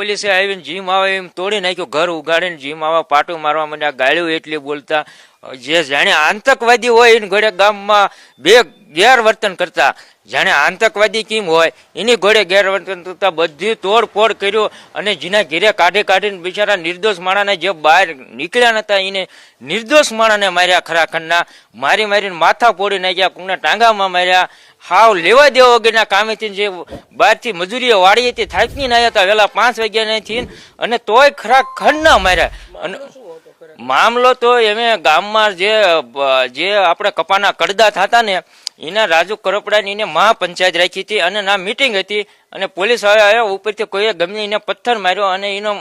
પોલીસે આવીને જીમ આવે એમ તોડી નાખ્યો, ઘર ઉગાડીને જીમ આવા પાટું મારવા માંડ્યા, ગાળ્યું એટલી બોલતા. જે જાણે આતંકવાદી હોય એને ઘોડે ગામમાં બે ગેરવર્તન કરતા, જાણે આતંકવાદી કેમ હોય એની ઘોડે ગેરવર્તન કરતા બધી તોડફોડ કર્યો. અને જેના ઘેરે કાઢીને બિચારા નિર્દોષ માણસને જે બહાર નીકળ્યા નતા એને નિર્દોષ માણસને માર્યા, ખરાખંડના મારીને માથા ફોડી નાખ્યા, કોઈને ટાંગામાં માર્યા. હાવ લેવા દેવા વગરના કામેથી જે બહારથી મજૂરીઓ વાળી હતી થાકીને આવ્યા હતા વહેલા 5 વાગ્યાથી, અને તોય ખરાખંડના માર્યા. અને મામલો તો એમે ગામમાં જે આપણે કપાના કડદા થતા ને એના રાજુ કરપડાની એને મહાપંચાયત રાખી હતી અને ના મીટિંગ હતી. અને પોલીસ આવ્યા ઉપરથી કોઈએ ગમે એને પથ્થર માર્યો અને એનો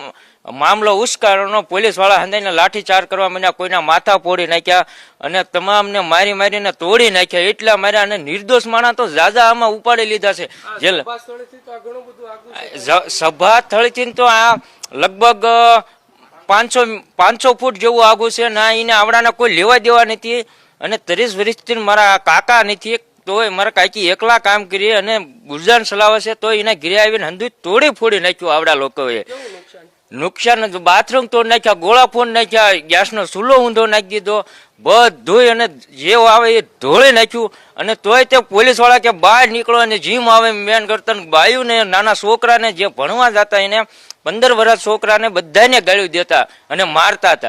મામલો ઉશ્કારવાનો. પોલીસ વાળા હંદાઈને લાઠીચાર કરવા માંડ્યા, કોઈના માથા ફોડી નાખ્યા અને તમામને મારીને તોડી નાખ્યા, એટલા માર્યા. અને નિર્દોષ માણસ તો જાજા આમાં ઉપાડી લીધા છે. જે સભા સ્થળથી તો આ લગભગ 500 ફૂટ જેવું આગું છે ના. એને આવડાના કોઈ લેવા દેવા નથી. અને 30 વર્ષથી મારા કાકા નથી, તોય મારા કાકી એકલા કામ કરી અને ગુજાન ચલાવે છે, તો એના ઘરે આવીને હંધુ તોડી ફોડી નાખ્યું આવડા લોકોએ. નુકસાન બાથરૂમ તોડી નાખ્યા, ગોળા ફોડ નાખ્યા, ગેસનો ચૂલો ઊંધો નાખી દીધો, બધું. અને જે આવે એ ઢોળી નાખ્યું. અને તોય તે પોલીસ વાળા કે બહાર નીકળો અને જીમ આવે મેન કરતા બાયું ને નાના છોકરાને જે ભણવા જતા એને 15 વર્ષ છોકરાને બધાને ગાળ્યું દેતા અને મારતા હતા.